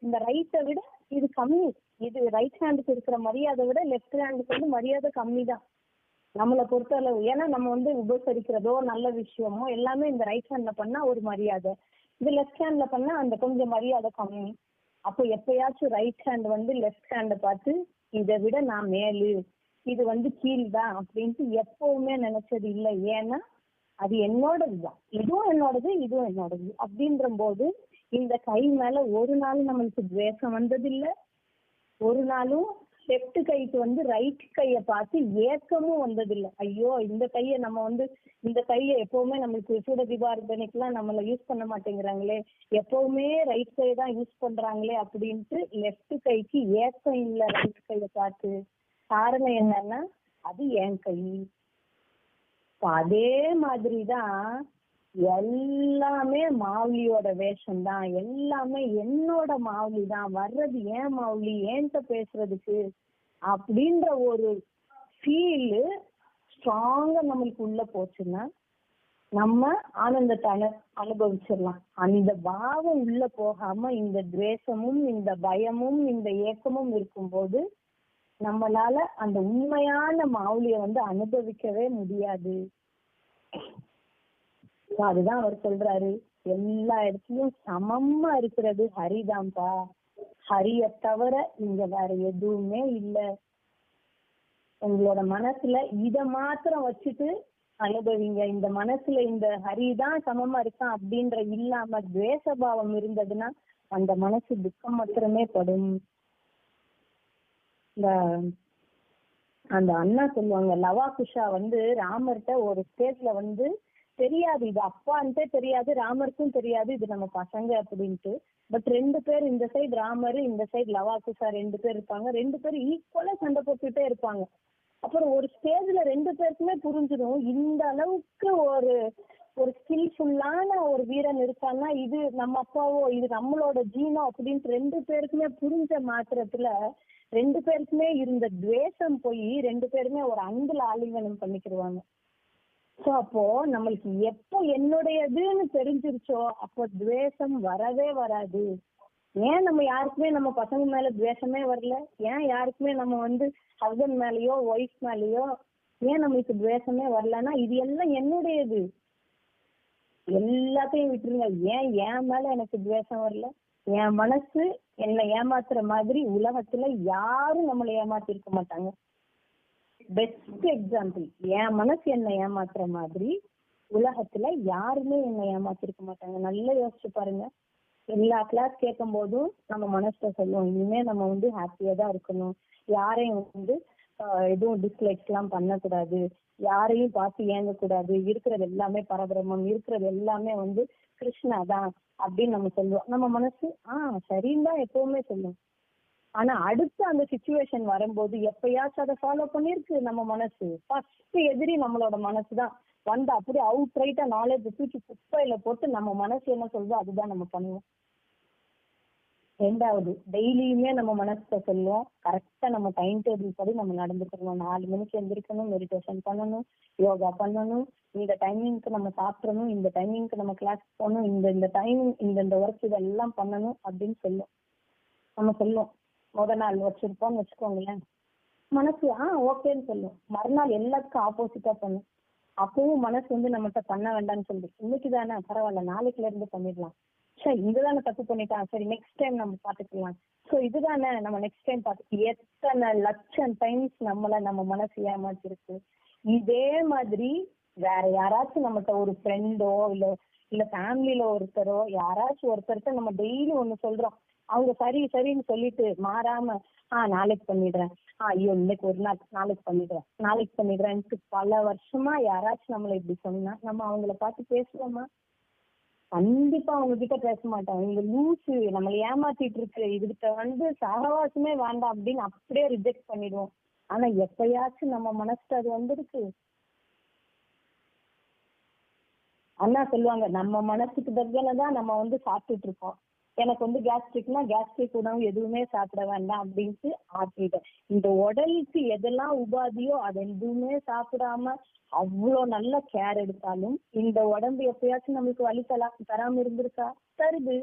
இந்த ரைட்டை விட இது கம்மி. இது ரைட் ஹேண்டுக்கு இருக்கிற மரியாதை விட லெஃப்ட் ஹேண்டுக்கு மரியாதை கம்மி தான் நம்மளை பொறுத்த அளவு. ஏன்னா நம்ம உபசரிக்கிறதோ நல்ல விஷயமோ எல்லாமே இந்த ரைட் ஹேண்ட்ல பண்ணா ஒரு மரியாதை, இது லெஃப்ட் ஹேண்ட்ல பண்ணா அந்த கொஞ்சம் மரியாதை கம்மி. அப்போ எப்பயாச்சும் ரைட் ஹேண்ட் லெஃப்ட் ஹேண்ட பார்த்து இதை விட நான் மேலு, இது கீழ் தான் அப்படின்ட்டு எப்பவுமே நினைச்சது இல்லை. ஏன்னா அது என்னோடதுதான், இதுவும் என்னோடது இதுவும் என்னோடது அப்படின்ற போது இந்த கை மேல ஒரு நாள் நம்மளுக்கு துவேஷம் வந்ததில்லை, ஒரு நாளும் லெஃப்ட் கைக்கு ரைட் கைய பார்த்து ஏக்கமும் வந்ததில்லை. ஐயோ இந்த கைய நம்ம இந்த கைய எப்பவுமே நம்மளுக்கு சூட தீபார்த்தனைக்கெல்லாம் நம்மள யூஸ் பண்ண மாட்டேங்கிறாங்களே, எப்பவுமே ரைட் கை தான் யூஸ் பண்றாங்களே அப்படின்ட்டு லெஃப்ட் கைக்கு ஏக்கம் இல்லை ரைட் கைய பார்த்து. காரணம் என்னன்னா அது என் கை. அதே மாதிரிதான் எல்லாமே மாவுலியோட வேஷம் தான், எல்லாமே என்னோட மாவுலி தான், வர்றது ஏன் மாவுலி ஏன்ட்ட பேசுறதுக்கு அப்படின்ற ஒரு ஃபீல் ஸ்ட்ராங்கா நம்மளுக்கு உள்ள போச்சுன்னா நம்ம ஆனந்தத்தை அனுபவிச்சிடலாம். அந்த பாவம் உள்ள போகாம இந்த துவேஷமும் இந்த பயமும் இந்த ஏக்கமும் இருக்கும்போது நம்மளால அந்த உண்மையான மாவுலிய அனுபவிக்கவே முடியாது. அதுதான் அவர் சொல்றாரு, எல்லா இடத்துலயும் சமமா இருக்கிறது ஹரிதான்பா, ஹரிய தவிர இங்க வேற எதுவுமே இல்லை. உங்களோட மனசுல இத மாத்திரம் வச்சுட்டு அனுபவிங்க. இந்த மனசுல இந்த ஹரிதான் சமமா இருக்கான் அப்படின்ற இல்லாம துவேஷபாவம் இருந்ததுன்னா அந்த மனசு துக்கம் மாத்திரமே படும். இந்த அந்த அண்ணா சொல்லுவாங்க, லவா குஷா ராமர்கிட்ட ஒரு ஸ்டேஜ்ல தெரியாது, இது அப்பான்ட்டே தெரியாது, ராமருக்கும் தெரியாது இது நம்ம பசங்க அப்படின்ட்டு. பட் 2 பேர், இந்த சைடு ராமர் இந்த சைடு லவா குஷா 2 பேர் இருப்பாங்க, 2 பேரும் ஈக்குவலா சண்டை போட்டுட்டே இருப்பாங்க. அப்புறம் ஒரு ஸ்டேஜ்ல 2 பேருக்குமே புரிஞ்சிடும், இந்த அளவுக்கு ஒரு ஒரு ஸ்கில்ஃபுல்லான ஒரு வீரன் இருக்கான்னா இது நம்ம அப்பாவோ இது நம்மளோட ஜீனோ அப்படின்ட்டு 2 பேருக்குமே புரிஞ்ச மாத்திரத்துல 2 பேருக்குமே இருந்த துவேஷம் போய் 2 பேருமே ஒரு அன்புல ஆலிங்கனம் பண்ணிக்கிடுவாங்க. சோ அப்போ நம்மளுக்கு எப்போ என்னுடையதுன்னு தெரிஞ்சிருச்சோ அப்போ துவேஷம் வரவே வராது. ஏன் நம்ம யாருக்குமே நம்ம பசங்க மேல துவேஷமே வரல, ஏன் யாருக்குமே நம்ம ஹஸ்பண்ட் மேலயோ ஒய்ஃப் மேலயோ ஏன் நம்மளுக்கு துவேஷமே வரலன்னா இது எல்லாம் என்னுடையது, எல்லாத்தையும் விட்டுருங்க. ஏன் என் மேல எனக்கு துவேஷம் வரல? என் மனசு என்னை ஏமாத்துற மாதிரி உலகத்துல யாரும் நம்மளை ஏமாத்தி இருக்க மாட்டாங்க. பெஸ்ட் எக்ஸாம்பிள், என் மனசு என்னை ஏமாத்துற மாதிரி உலகத்துல யாருமே என்னை ஏமாத்திருக்க மாட்டாங்க. நல்லா யோசிச்சு பாருங்க. எல்லா கிளாஸ் கேட்கும் போதும் நம்ம மனசுல சொல்லுவோம், இனிமே நம்ம ஹாப்பியா தான் இருக்கணும், யாரையும் எதுவும் டிஸ்லைக்ஸ் எல்லாம் பண்ணக்கூடாது, யாரையும் பார்த்து ஏங்க கூடாது, இருக்கிறது எல்லாமே பரபிரம்மம், இருக்கிறது எல்லாமே கிருஷ்ணா தான் அப்படின்னு நம்ம சொல்லுவோம். நம்ம மனசு சரின்னு தான் எப்பவுமே சொல்லும். ஆனா அடுத்து அந்த சிச்சுவேஷன் வரும்போது எப்பயாச்சும் அதை ஃபாலோ பண்ணிருக்கு நம்ம மனசு. ஃபர்ஸ்ட் எதிரி நம்மளோட மனசுதான். அப்படியே அவுட் ரைட்டா நாலேஜ் தூக்கி குப்பையில போட்டு நம்ம மனசு என்ன சொல்றதோ அதுதான் நம்ம பண்ணுவோம். ரெண்டாவது, டெய்லியுமே நம்ம மனசுல சொல்லுவோம், கரெக்டா நம்ம டைம் டேபிள் படி நம்ம நடந்துக்கணும். 4 மணிக்கு எந்திரிக்கணும், மெடிடேஷன் பண்ணணும், யோகா பண்ணணும், இந்த டைமிங்க்கு நம்ம சாப்பிடணும், இந்த டைமிங்க்கு நம்ம கிளாஸ் போகணும், இந்த டைமிங் இந்த ஒர்க் இதெல்லாம் பண்ணணும் அப்படின்னு சொல்லுவோம். நம்ம சொல்லுவோம். நாள் வச்சிருப்போம்னு வச்சுக்கோங்களேன், மனசு ஓகேன்னு சொல்லும். மறுநாள் எல்லாத்துக்கும் ஆப்போசிட்டா பண்ணும். அப்பவும் மனசு நம்மகிட்ட பண்ண வேண்டாம்னு சொல்லி, இன்னைக்கு தானே பரவாயில்ல, நாளைக்குல இருந்து பண்ணிடலாம், சரி இதுதானே தப்பு பண்ணிட்டான், சரி நெக்ஸ்ட் டைம் நம்ம பாத்துக்கலாம், சோ இதுதானே நம்ம நெக்ஸ்ட் டைம் பார்த்து. எத்தனை லட்சம் டைம்ஸ் நம்ம மனசு ஏமாத்திருக்கு. இதே மாதிரி வேற யாராச்சும் நம்மகிட்ட ஒரு ஃப்ரெண்டோ இல்ல ஃபேமிலியில ஒருத்தரோ யாராச்சும் ஒருத்தர்கிட்ட நம்ம டெய்லி ஒண்ணு சொல்றோம், அவங்க சரின்னு சொல்லிட்டு மாறாம நாளைக்கு பண்ணிடுறேன், ஐயோ இன்னைக்கு ஒரு நாள் நாளைக்கு பண்ணிடுறேன்ட்டு பல வருஷமா யாராச்சும் நம்மள இப்படி சொன்னா நம்ம அவங்கள பார்த்து பேசுவோமா? கண்டிப்பா அவங்க கிட்ட பேச மாட்டோம். இவங்க லூசு, நம்மள ஏமாத்திட்டு இருக்கு, இதுகிட்ட சகவாசமே வேண்டாம் அப்படின்னு அப்படியே ரிஜெக்ட் பண்ணிடுவோம். ஆனா எப்பயாச்சும் நம்ம மனசுக்கு அது வந்திருக்கு. அண்ணா சொல்லுவாங்க, நம்ம மனசுக்கு தக்கனதான் நம்ம சாப்பிட்டுட்டு இருக்கோம். எனக்கு கேஸ்ட்ரிக்னா கேஸ்ட்ரிக் உணவு எதுவுமே சாப்பிட வேண்டாம் அப்படின்ட்டு ஆக்கிட்டேன். இந்த உடலுக்கு எதெல்லாம் உபாதியோ அது எதுவுமே சாப்பிடாம அவ்வளோ நல்ல கேர் எடுத்தாலும் இந்த உடம்பு எப்பயாச்சும் நம்மளுக்கு வலி தராம இருந்திருக்கா? தருது.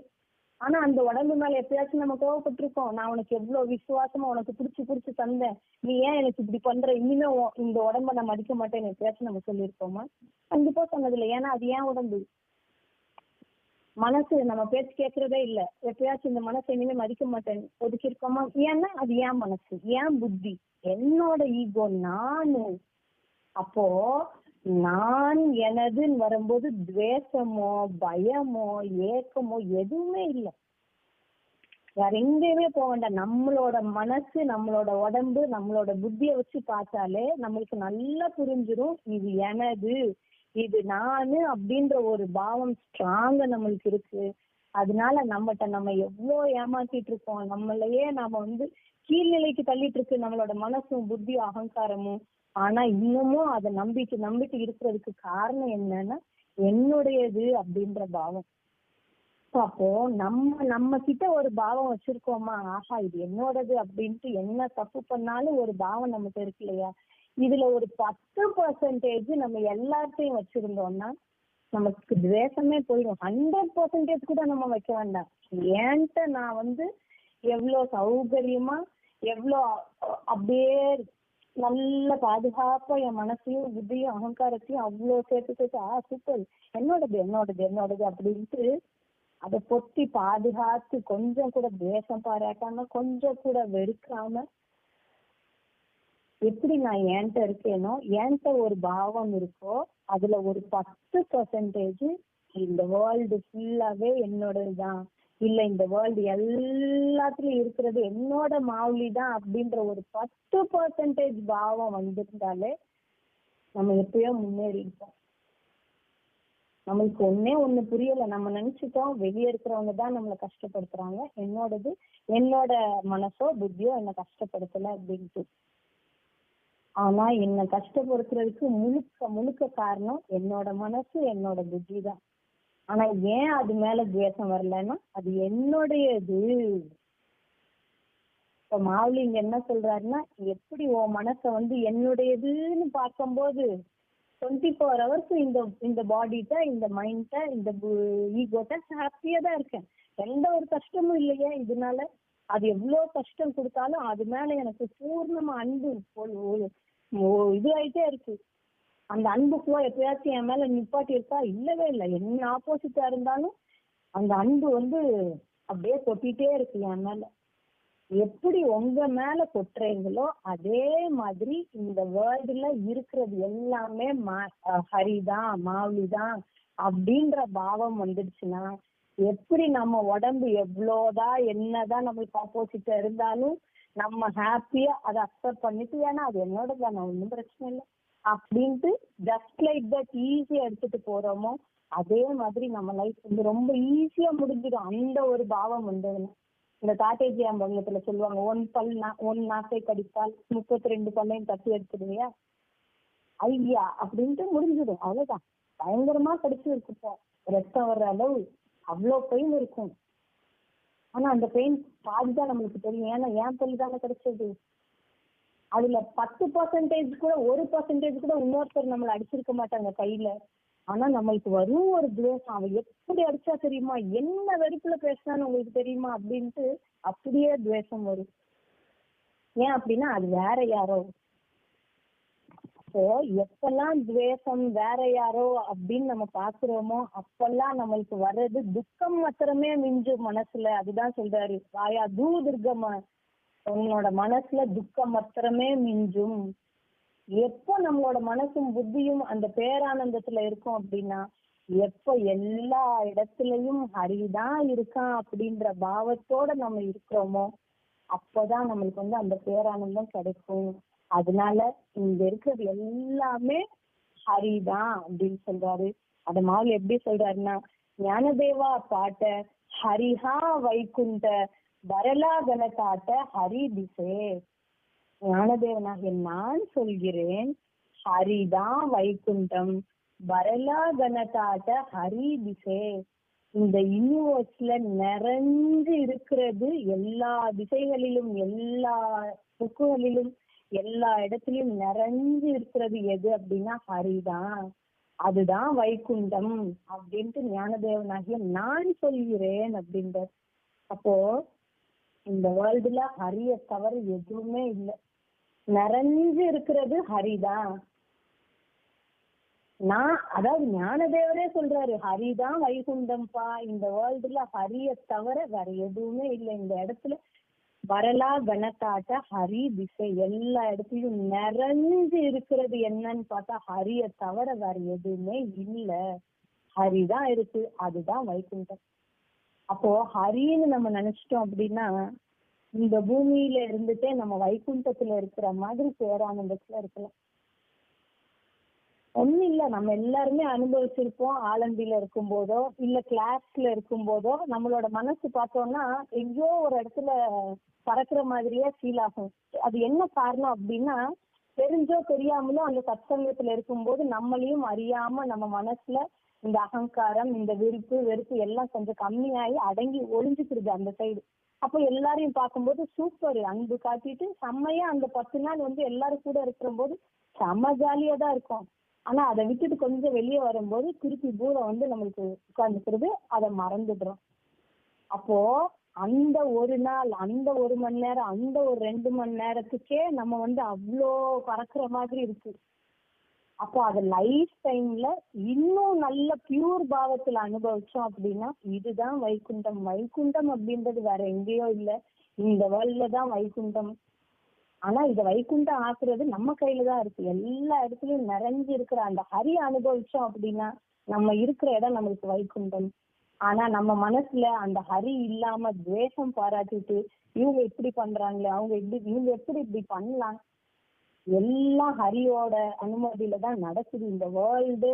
ஆனா அந்த உடம்பு மேல எப்பயாச்சும் நம்ம கோவப்பட்டிருக்கோம், நான் உனக்கு எவ்வளவு விசுவாசமா உனக்கு புடிச்சு தந்தேன், நீ ஏன் எனக்கு இப்படி பண்ற, இனிமே இந்த உடம்ப நான் மதிக்க மாட்டேன்னு எப்பயாச்சும் நம்ம சொல்லியிருக்கோமா? கண்டிப்பா சொன்னதில்லை. ஏன்னா அது ஏன் உடம்பு. மனசு நம்ம பேச்சு கேட்கறதே இல்ல. எப்பயாச்சும் இந்த மனசை இனிமே மதிக்க மாட்டேன் ஒதுக்கி இருக்கோமா? ஏன்னா அது ஏன் மனசு, ஏன் புத்தி, என்னோட ஈகோ, நானு. அப்போ நான் எனதுன்னு வரும்போது துவேஷமோ பயமோ ஏக்கமோ எதுவுமே இல்லை. வேற எங்கேயுமே போக வேண்டாம். நம்மளோட மனசு நம்மளோட உடம்பு நம்மளோட புத்திய வச்சு பார்த்தாலே நம்மளுக்கு நல்லா புரிஞ்சிடும், இது எனது, இது நானு அப்படின்ற ஒரு பாவம் ஸ்ட்ராங்கா நம்மளுக்கு இருக்கு. அதனால நம்ம எவ்வளோ ஏமாத்திட்டு இருக்கோம், நம்மளையே நாம கீழ்நிலைக்கு தள்ளிட்டு இருக்கு நம்மளோட மனசும் புத்தியும் அகங்காரமும். ஆனா இன்னமும் அதை நம்பிட்டு இருக்கிறதுக்கு காரணம் என்னன்னா என்னுடையது அப்படின்ற பாவம். அப்போ நம்ம கிட்ட ஒரு பாவம் வச்சிருக்கோமா, ஆஹா இது என்னோடது அப்படின்ட்டு என்ன தப்பு பண்ணாலும் ஒரு பாவம் நமக்கு இருக்கு இல்லையா? இதுல ஒரு 10% நம்ம எல்லாத்தையும் வச்சிருந்தோம்னா நமக்கு துவேஷமே போயிடும். 100% கூட நம்ம வைக்க வேண்டாம். ஏன்ட்ட நான் எவ்வளவு சௌகரியமா எவ்வளோ அப்படியே நல்ல பாதுகாப்பா என் மனசையும் புத்தியும் அகங்காரத்தையும் அவ்வளோ சேர்த்து சூப்பர் என்னோடது அப்படின்ட்டு அதை பொத்தி பாதுகாத்து கொஞ்சம் கூட தேசம் பாராட்டாம கொஞ்சம் கூட வெறுக்காம எப்படி நான் ஏன்ட்ட இருக்கேனோ, ஏன்ட்ட ஒரு பாவம் இருக்கோ அதுல ஒரு 10% இந்த வேர்ல்டு ஃபுல்லாவே என்னோடதுதான், இல்ல இந்த வேர்ல்டு எல்லாத்துலயும் இருக்கிறது என்னோட மாவுளி தான் அப்படின்ற ஒரு 10% பாவம் வந்திருந்தாலே நம்ம எப்பயோ முன்னேறி இருக்கோம். நம்மளுக்கு ஒண்ணு புரியல, நம்ம நினைச்சுட்டோம் வெளியே இருக்கிறவங்க தான் நம்மளை கஷ்டப்படுத்துறாங்க, என்னோட மனசோ புத்தியோ என்ன கஷ்டப்படுத்தல அப்படின்ட்டு. ஆனா என்ன கஷ்டப்படுத்துறதுக்கு முழுக்க காரணம் என்னோட மனசு என்னோட புத்தி தான். ஆனா ஏன் அது மேல துவேஷம் வரலன்னா அது என்னுடையது. இப்ப மாவுளி இங்க என்ன சொல்றாருன்னா, எப்படி உன் மனச என்னுடையதுன்னு பார்க்கும்போது 24 hours இந்த பாடிட்ட இந்த மைண்ட இந்த ஈகோட்ட ஹாப்பியா தான் இருக்கேன், எந்த ஒரு கஷ்டமும் இல்லையே இதனால. அது எவ்வளவு கஷ்டம் கொடுத்தாலும் அது மேல எனக்கு பூர்ணமா அன்பு இது ஆயிட்டே இருக்கு. அந்த அன்பு ஃப்ளோ எப்பயாச்சும் என் மேல நிப்பாட்டி இருக்கா? இல்லவே இல்லை. என்ன ஆப்போசிட்டா இருந்தாலும் அந்த அன்பு அப்படியே கொட்டிட்டே இருக்கு என் மேல. எப்படி உங்க மேல கொட்டுறீங்களோ அதே மாதிரி இந்த வேர்ல்டுல இருக்கிறது எல்லாமே ஹரிதான், மாவுலிதான் அப்படின்ற பாவம் வந்துடுச்சுன்னா, எப்படி நம்ம உடம்பு எவ்வளவுதான் என்னதான் நம்மளுக்கு ஆப்போசிட்டா இருந்தாலும் நம்ம ஹாப்பியா அதை அக்செப்ட் பண்ணிட்டு, ஏன்னா அது என்னோட தானே, ஒன்றும் பிரச்சனை இல்லை அப்படின்ட்டு ஜஸ்ட் லைக் தட் ஈஸியா எடுத்துட்டு போறோமோ, அதே மாதிரி நம்ம லைஃப் வந்து ரொம்ப ஈஸியா முடிஞ்சிடும். அந்த ஒரு பாவம் வந்ததுன்னா, இந்த காட்டேஜ் ஆம்பங்கத்துல சொல்லுவாங்க, ஒன் நாக்கை கடித்தால் 32 பல்லையும் தட்டி எடுத்துடுவியா ஐயா அப்படின்ட்டு முடிஞ்சிடும். அவ்வளவுதான். பயங்கரமா கடிச்சு இருக்குப்போம், ரத்தம் வர்ற அளவு அவ்வளோ பெயின் இருக்கும். ஆனா அந்த பெயின் பாதிதான் நம்மளுக்கு தெரியும். ஏன்னா என் பல்லு தானே கிடைச்சது. அதுல 10% கூட 1% கூட இன்னொருத்தர் நம்மளை அடிச்சிருக்க மாட்டாங்க கையில. ஆனா நம்மளுக்கு வரும் ஒரு துவேஷம், அவன் எப்படி அடிச்சா தெரியுமா, என்ன வெறுப்புல பேசினான்னு உங்களுக்கு தெரியுமா அப்படின்ட்டு அப்படியே துவேஷம் வரும். ஏன் அப்படின்னா அது வேற யாரோ. எப்பெல்லாம் துவேஷம் வேற யாரோ அப்படின்னு நம்ம பாக்குறோமோ அப்பெல்லாம் நம்மளுக்கு வர்றது துக்கம் மாத்திரமே மிஞ்சும் மனசுல. அதுதான் சொல்றாரு வாயா தூ துர்கமா, உன்னோட மனசுல துக்கம் மாத்திரமே மிஞ்சும். எப்போ நம்மளோட மனசும் புத்தியும் அந்த பேரானந்தத்துல இருக்கும் அப்படின்னா, எப்ப எல்லா இடத்துலயும் ஹரிதான் இருக்கான் அப்படின்ற பாவத்தோட நம்ம இருக்கிறோமோ அப்பதான் நம்மளுக்கு வந்து அந்த பேரானந்தம் கிடைக்கும். அதனால இங்க இருக்கிறது எல்லாமே ஹரிதான் அப்படின்னு சொல்றாரு. அத மாதிரி எப்படி சொல்றாருன்னா, ஞானதேவா பாட்ட ஹரிஹா வைகுண்ட வரலா கணக்காட்ட ஹரி திசே. ஞானதேவனாகிய நான் சொல்கிறேன், ஹரிதான் வைகுண்டம், வரலா கணக்காட்ட ஹரி திசே. இந்த யூனிவர்ஸ்ல நிறைஞ்சு இருக்கிறது, எல்லா திசைகளிலும் எல்லா புக்குகளிலும் எல்லா இடத்துலயும் நிறைஞ்சு இருக்கிறது எது அப்படின்னா ஹரிதான். அதுதான் வைகுண்டம் அப்படின்ட்டு ஞானதேவனாகிய நான் சொல்கிறேன் அப்படின்ற. அப்போ இந்த வேர்ல்டுல ஹரிய தவிர எதுவுமே இல்லை. நிறைஞ்சு இருக்கிறது ஹரிதான். அதாவது ஞானதேவரே சொல்றாரு, ஹரிதான் வைகுண்டம்பா. இந்த வேர்ல்டுல ஹரிய தவிர வேற எதுவுமே இல்லை. இந்த இடத்துல வரலா கணக்காட்ட ஹரி திசை, எல்லா இடத்துலயும் நிறைஞ்சு இருக்கிறது என்னன்னு பார்த்தா ஹரிய தவிர வேற எதுவுமே இல்ல, ஹரிதான் இருக்கு. அதுதான் வைகுண்டம். அப்போ ஹரின்னு நம்ம நினைச்சிட்டோம் அப்படின்னா இந்த பூமியில இருந்துட்டே நம்ம வைகுண்டத்துல இருக்கிற மாதிரி பேரானந்தத்துல இருக்கலாம். ஒண்ணும் இல்ல, நம்ம எல்லாருமே அனுபவிச்சிருப்போம். ஆலம்பியில இருக்கும் போதோ இல்ல கிளாஸ்ல இருக்கும் போதோ நம்மளோட மனசு பார்த்தோம்னா எங்கேயோ ஒரு இடத்துல பறக்குற மாதிரியே ஃபீல் ஆகும். அது என்ன காரணம் அப்படின்னா, தெரிஞ்சோ தெரியாமலோ அந்த சத்சங்கத்துல இருக்கும்போது நம்மளையும் அறியாம நம்ம மனசுல இந்த அகங்காரம், இந்த வெறுப்பு எல்லாம் கொஞ்சம் கம்மியாகி அடங்கி ஒளிஞ்சுக்கிறது அந்த சைடு. அப்போ எல்லாரையும் பார்க்கும்போது சூப்பர் அன்பு காட்டிட்டு செம்மையா அந்த 10 நாள் வந்து எல்லாரும் கூட இருக்கிற போது செம்ம ஜாலியா தான் இருக்கும். ஆனா அதை விட்டுட்டு கொஞ்சம் வெளியே வரும்போது திருப்பி பூரம் வந்து நம்மளுக்கு உட்கார்ந்துக்கிறது, அதை மறந்துடுறோம். அப்போ அந்த ஒரு நாள், அந்த 1 மணி நேரம், அந்த ஒரு 2 மணி நேரத்துக்கே நம்ம வந்து அவ்வளோ பறக்குற மாதிரி இருக்கு. அப்போ அது லைஃப் டைம்ல இன்னும் நல்ல பியூர் பாவத்துல அனுபவிச்சோம் அப்படின்னா இதுதான் வைகுண்டம். வைகுண்டம் அப்படின்றது வேற எங்கேயோ இல்ல, இந்த வேர்ல்ட்ல தான் வைகுண்டம். ஆனா இத வைகுண்டம் ஆக்குறது நம்ம கையில தான் இருக்கு. எல்லா இடத்துலயும் நிறைஞ்சு இருக்கிற அந்த ஹரி அனுபவிச்சோம் அப்படின்னா நம்ம இருக்கிற இடம் நம்மளுக்கு வைகுண்டம். ஆனா நம்ம மனசுல அந்த ஹரி இல்லாம துவேஷம் பாராட்டிட்டு இவங்க இப்படி பண்றாங்களே, இவங்க எப்படி இப்படி பண்ணலாம், எல்லாம் ஹரியோட அனுமதியில தான் நடக்குது இந்த வேர்ல்டு.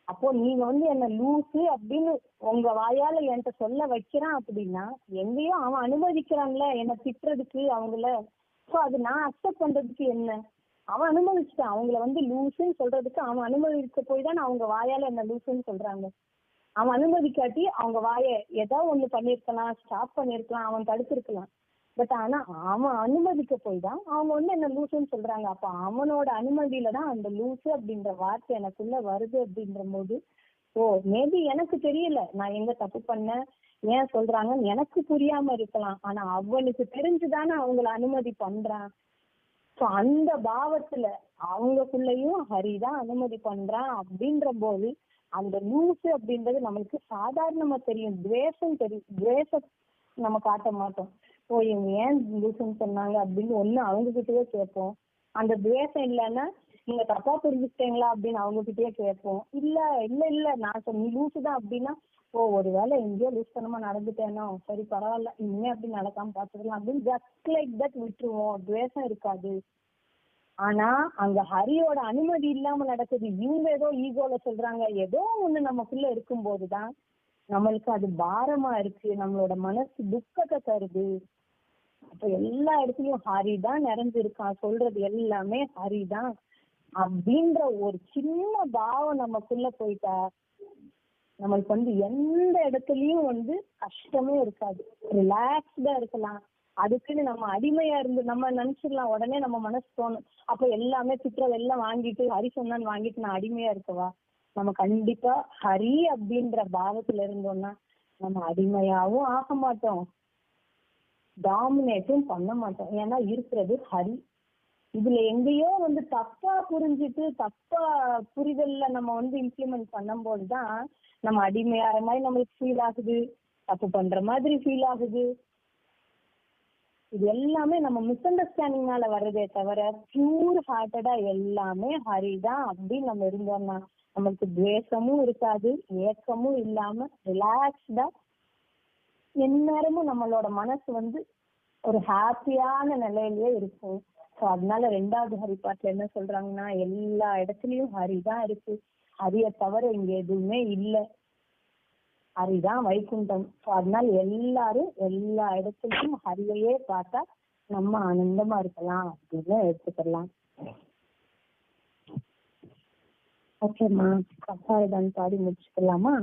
அப்போ நீங்க வந்து என்ன லூசு அப்படின்னு உங்க வாயால என்கிட்ட சொல்ல வைக்கிறான் அப்படின்னா எங்கேயோ அவன் அனுமதிக்கிறான்ல என்ன திட்டுறதுக்கு அவங்கள. சோ அது நான் அக்செப்ட் பண்றதுக்கு என்ன, அவன் அனுமதிச்சுட்டான். அவங்கள வந்து லூசுன்னு சொல்றதுக்கு அவன் அனுமதிக்க போய் தான் அவங்க வாயால என்ன லூசுன்னு சொல்றாங்க. அவன் அனுமதிக்காட்டி அவங்க வாயை ஏதோ ஒண்ணு பண்ணிருக்கலாம், ஸ்டாப் பண்ணிருக்கலாம், அவன் தடுத்திருக்கலாம். பட் ஆனா அவன் அனுமதிக்க போய் தான் அவங்க வந்து என்ன லூசுன்னு சொல்றாங்க. அப்ப அவனோட அனுமதியில தான் அந்த லூசு அப்படின்ற வார்த்தை எனக்குள்ள வருது. அப்படின்ற போது மேபி எனக்கு தெரியல நான் எங்க தப்பு பண்ண, ஏன் சொல்றாங்கன்னு எனக்கு புரியாம இருக்கலாம். ஆனா அவனுக்கு தெரிஞ்சுதானே அவங்கள அனுமதி பண்றான். சோ அந்த பாவத்துல அவங்களுக்குள்ளயும் ஹரிதான் அனுமதி பண்றான். அப்படின்ற போது அந்த லூசு அப்படின்றது நம்மளுக்கு சாதாரணமா தெரியும். துவேஷம் தெரியும், துவேஷம் நம்ம காட்ட மாட்டோம். ஓ இவங்க ஏன் லூசுன்னு சொன்னாங்க அப்படின்னு ஒண்ணு அவங்க கிட்டயே கேட்போம். அந்த துவேஷம் இல்லைன்னா நீங்க தப்பா புரிஞ்சுக்கிட்டீங்களா அப்படின்னு அவங்க கிட்டயே கேட்போம். இல்ல இல்ல இல்ல நான் நீ லூசுதான் அப்படின்னா, ஓ ஒருவேளை எங்கேயோ லூஸ் தனமா நடந்துட்டேனோ, சரி பரவாயில்ல இனிமே அப்படி நடக்காம பாத்துக்கலாம் அப்படின்னு ஜஸ்ட் லைக் தட் விட்டுருவோம். துவேஷம் இருக்காது. ஆனா அங்க ஹரியோட அனுமதி இல்லாம நடக்குது. இவங்க ஏதோ ஈகோல சொல்றாங்க, ஏதோ ஒண்ணு நமக்குள்ள இருக்கும் போதுதான் நம்மளுக்கு அது பாரமா இருக்கு, நம்மளோட மனசு துக்கத்தை தருது. அப்ப எல்லா இடத்துலயும் ஹரிதான் நிறைஞ்சிருக்கான், சொல்றது எல்லாமே ஹரிதான் அப்படின்ற ஒரு சின்ன பாவம் நமக்குள்ள போயிட்டா நம்மளுக்கு எந்த இடத்துலயும் கஷ்டமே இருக்காது, ரிலாக்ஸ்டா இருக்கலாம். அதுக்குன்னு நம்ம அடிமையா இருந்து நம்ம நினைச்சிடலாம், உடனே நம்ம மனசு தோணும் அப்ப எல்லாமே திட்டுறதெல்லாம் வாங்கிட்டு ஹரி சொன்னான்னு வாங்கிட்டு நான் அடிமையா இருக்கவா? நம்ம கண்டிப்பா ஹரி அப்படின்ற பாவத்துல இருந்தோம்னா நம்ம அடிமையாவும் ஆக மாட்டோம், டாமினேட்டும் பண்ண மாட்டோம். ஏன்னா இருக்கிறது ஹரி. இதுல எங்கேயோ தப்பா புரிஞ்சுட்டு தப்பா புரிதல்ல நம்ம இம்ப்ளிமெண்ட் பண்ணும் போதுதான் நம்ம அடிமையாற மாதிரி நம்மளுக்கு ஃபீல் ஆகுது, தப்பு பண்ற மாதிரி ஃபீல் ஆகுது. இது எல்லாமே நம்ம மிஸ் அண்டர்ஸ்டாண்டிங்னால வர்றதே தவிர பியூர் ஹார்ட்டடா எல்லாமே ஹரிதான் அப்படின்னு நம்ம இருந்தோம்னா நமக்கு துவேஷமும் இருக்காது, ஏக்கமும் இல்லாம ரிலாக்ஸ்டா எந்நேரமும் நம்மளோட மனசு ஒரு ஹாப்பியான நிலையிலேயே இருக்கும். ஸோ அதனால 2வது ஹரிபாட்டுல என்ன சொல்றாங்கன்னா, எல்லா இடத்துலயும் ஹரிதான் இருக்கு, ஹரிய தவிர இங்க எதுவுமே இல்லை, ஹரிதான் வைகுண்டம். ஸோ அதனால எல்லாரும் எல்லா இடத்துலயும் ஹரியையே பார்த்தா நம்ம ஆனந்தமா இருக்கலாம் அப்படின்னு எடுத்துக்கலாம். ஓகேம்மா, கப்பாயதான் பாடி முடிச்சுக்கலாமா?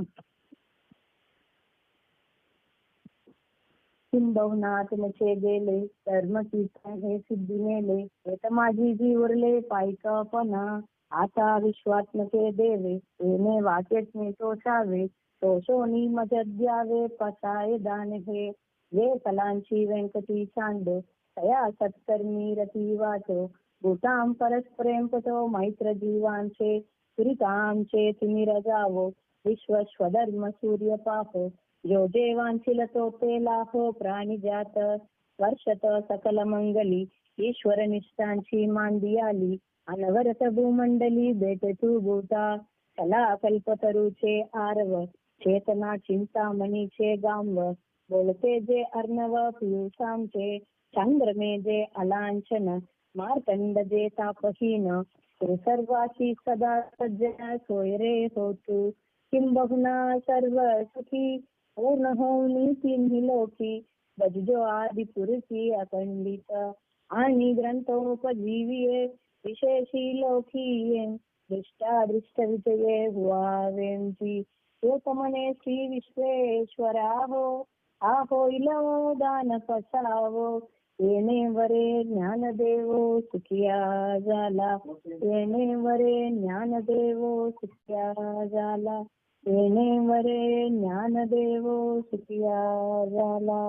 किंबहुना तुमचे गेले कर्म कीर्तन हे सिद्धी नेले, येत माझी जीवरले पायकापणा, आता विश्वात्मके देवे येणे वाटेत मी तोषावे, तोषोनी मज द्यावे पसाय दान हे, ये कलांची व्यंकटी चांड तया सत्कर्मी रती वाचो, भूतां परस्प्रेम पतो मैत्र जीवांचे, तुरितांचे तुम्ही रजावो, विश्वस्वधर्म सूर्य पाहो, जो देवांचिलतो ते लाखो प्राणी जात, वर्षत सकल मंगली ईश्वर निष्ठांची मांदी आली, अनवरत भूमंडली भेटे तू भूता, कला कल्पतरूचे आरव, चेतना चिंतामणीचे गांव, बोलते जे अर्णव पियुषांचे, चंद्रमे जे अलांछन, मार्तंड जे तापहीन, तू सर्वाची सदा सज्जन सोयरे होतू, किंबहुना सर्व सुखी पूर्ण होऊनी तिन्ही लोकी, बजजो आदि पुरुषी अखंडित, आणि ग्रंथोपजीविये विशेषी लोकीये, दृष्टादृष्ट विजये हुआवेंची, तोतमने श्री विश्वेश्वरा हो, आहो इलवो दान पसावो, येणे वरे ज्ञानदेवो सुखिया झाला, येणे वरे ज्ञानदेवो सुखिया झाला, येणे वरे ज्ञानदेवो सुखिया झाला.